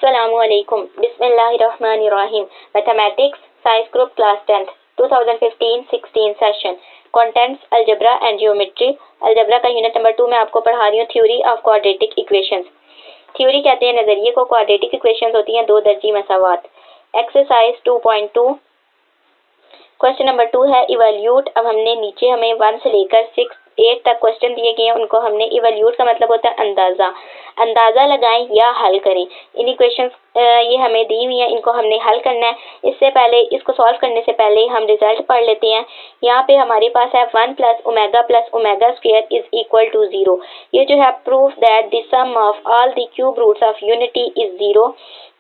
अस्सलामुअलैकुम बिस्मिल्लाहिर्रहमानिर्रहीम। Mathematics science group class 10th 2015-16 session contents algebra and geometry. Algebra का unit number 2 में आपको पढ़ा रही हूँ theory of quadratic equations. Theory कहते हैं नजरिए को, क्वाड्रेटिक इक्वेशंस होती हैं दो दर्जी मसावात। एक्सरसाइज 2.2 क्वेश्चन नंबर 2 है इवैल्यूट। अब हमने नीचे हमें 1 से लेकर 8 तक क्वेश्चन दिए गए हैं, उनको हमने इवैल्यूट का मतलब होता है अंदाजा लगाएं या हल करें। इन इक्वेशंस ये हमें दी हुई हैं, इनको हमने हल करना है। इससे पहले इसको सॉल्व करने से पहले हम रिजल्ट पढ़ लेते हैं। यहाँ पे हमारे पास है 1 + omega square is equal to 0। ये जो है proof that the sum of all the cube roots of unity is 0।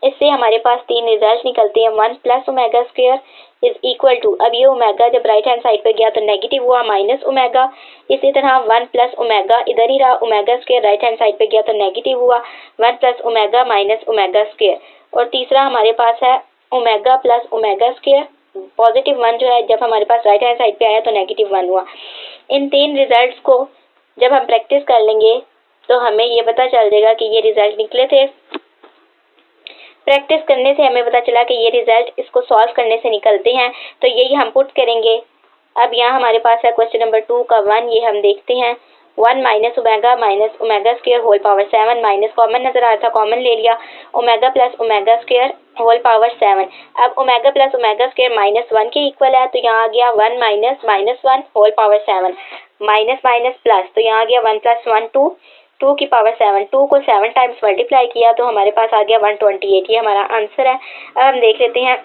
इससे हमारे पास 3 रिजल्ट निकलते हैं। 1 + omega square is equal to, अब ये ओमेगा जब राइट हैंड साइड पे गया तो नेगेटिव हुआ माइनस ओमेगा। इसी तरह 1 + ओमेगा इधर ही रहा, omega square right hand side पे गया तो नेगेटिव हुआ 1 + ओमेगा माइनस ओमेगा स्क्वायर। और तीसरा हमारे पास है ओमेगा + ओमेगा स्क्वायर, पॉजिटिव 1 जो है जब हमारे पास राइट हैंड साइड पे आया तो नेगेटिव 1 हुआ। इन 3 रिजल्ट्स को जब हम प्रैक्टिस कर लेंगे तो हमें ये पता चल जाएगा कि ये रिजल्ट निकले थे। प्रैक्टिस करने से हमें पता चला कि ये रिजल्ट इसको सॉल्व करने से निकलते हैं, तो यही हम पुट करेंगे। अब यहाँ हमारे पास है क्वेश्चन नंबर 2 का 1, ये हम देखते हैं। 1 - omega square whole power 7, minus common नजर आ रहा था, कॉमन ले लिया। Omega + omega square whole power 7। अब ओमेगा + ओमेगा स्क्वायर -1 के इक्वल है, तो यहाँ आ गया 1 - -1 whole power 7, minus minus plus, तो यहाँ आ गया 1 + 1 2 की पावर 7। 2 को 7 टाइम्स मल्टीप्लाई किया तो हमारे पास आ गया 128। ये हमारा आंसर है। अब हम देख लेते हैं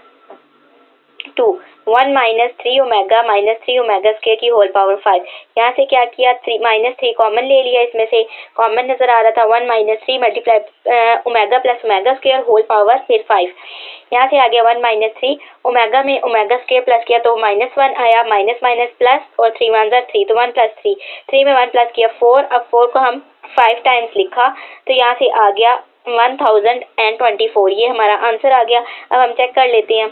2 1 - 3 ओमेगा स्क्वायर की होल पावर 5। यहाँ से क्या किया, -3 कॉमन ले लिया, इसमें से कॉमन नजर आ रहा था 1 - 3 multiply omega + omega square whole power फिर 5। यहाँ से आ गया 1 - 3 ओमेगा में ओमेगा स्क्वायर प्लस किया तो -1 आया, माइनस माइनस प्लस, और 3 × 1 = 3, तो 1 + 3, 3 में 1 प्लस किया 4। अब 4 को हम 5 टाइम्स लिखा तो यहाँ से आ गया 1024। ये हमारा आंसर आ गया। अब हम चेक कर लेते हैं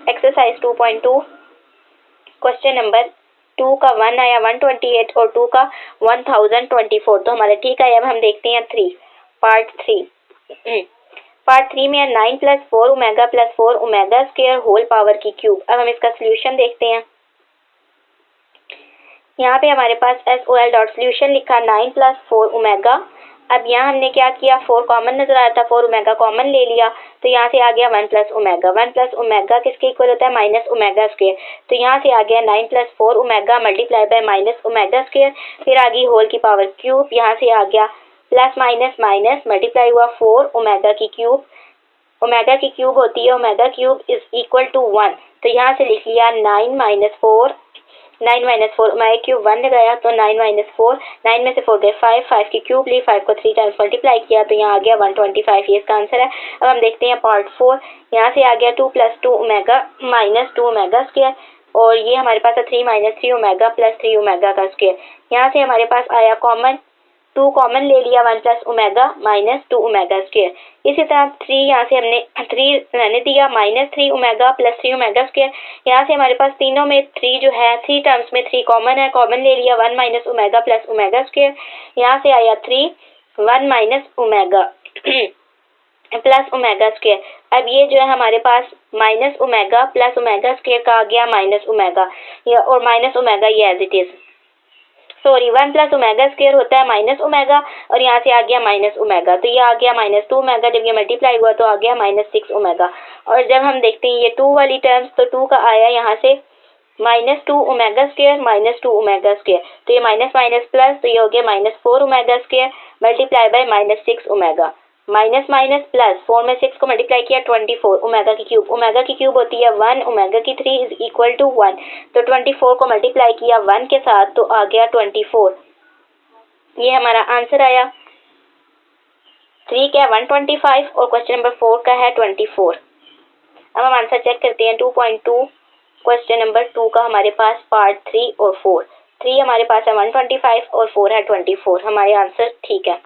एक्सरसाइज 2.2 क्वेश्चन नंबर 2 का 1 आया 128 और 2 का 1024, तो हमारा ठीक है। अब हम देखते हैं पार्ट 3 में 9 + 4 omega + 4 omega square whole power की क्यूब। अब हम इसका सोल्यूशन देखते हैं। यहाँ पे हमारे पास SOL डॉट सोल्यूशन लिखा 9 + 4 ओमेगा। अब यहाँ हमने क्या किया, 4 कॉमन नजर आया था, 4 ओमेगा कॉमन ले लिया, तो यहाँ से आ गया 1 + ओमेगा। 1 + ओमेगा किसके इक्वल होता है, माइनस ओमेगा स्क्वायर, तो यहाँ से आ गया 9 + 4 omega multiply by minus omega square. फिर आ गई होल की पावर क्यूब, यहाँ से आ गया प्लस माइनस माइनस मल्टीप्लाई हुआ 4 ओमेगा की क्यूब। ओमेगा की क्यूब होती है omega cube is equal to 1, तो यहाँ से लिख लिया 9 - 4 ओमेगा क्यूब 1 लगाया तो 9 - 4, 9 में से 4 गए 5 की क्यूब ली, 5 को 3 टाइम्स मल्टीप्लाई किया तो यहाँ आ गया 125। ये इसका आंसर है। अब हम देखते हैं पार्ट 4। यहाँ से आ गया 2 + 2 ओमेगा - 2 ओमेगा स्क्वायर, और ये हमारे पास है 3 - 3 ओमेगा + 3 ओमेगा का स्क्वायर। यहाँ से हमारे पास आया कॉमन, 2 कॉमन ले लिया, 1 + ओमेगा - 2 ओमेगा स्क्वायर। इसी तरह 3 यहाँ से हमने 3 रहने दिया, -3 ओमेगा + 3 ओमेगा स्क्वायर। यहाँ से हमारे पास तीनों में 3 जो है 3 टर्म्स में 3 कॉमन है, कॉमन ले लिया 1 - ओमेगा + ओमेगा स्क्वायर। यहाँ से आया 3 1 - ओमेगा प्लस ओमेगा स्क्वायर। अब ये जो है हमारे पास minus omega plus omega square का आ गया माइनस ओमेगा, और माइनस ओमेगा ये as it is, sorry 1 + omega square होता है माइनस ओमेगा, और यहाँ से आ गया माइनस ओमेगा, तो ये आ गया -2 ओमेगा। जब ये मल्टीप्लाई हुआ तो आ गया -6 ओमेगा। और जब हम देखते हैं ये 2 वाली टर्म्स, तो 2 का आया यहाँ से -2 ओमेगा स्क्वायर -2 ओमेगा स्क्वायर, तो ये माइनस माइनस प्लस, तो ये हो गया -4 omega square multiply by -6 omega. Minus minus plus, 4 में 6 को मल्टीप्लाई किया 24 ओमेगा की क्यूब। ओमेगा की क्यूब होती है 1, ओमेगा की 3 इज इक्वल टू 1, तो 24 को मल्टीप्लाई किया 1 के साथ तो आ गया 24। ये हमारा आंसर आया। 3 का 125 और क्वेश्चन नंबर 4 का है 24। अब हम आंसर चेक करते हैं 2.2 क्वेश्चन नंबर 2 का हमारे पास पार्ट 3 और 4। 3 हमारे पास है 125 और 4 है 24। हमारे आंसर ठीक है।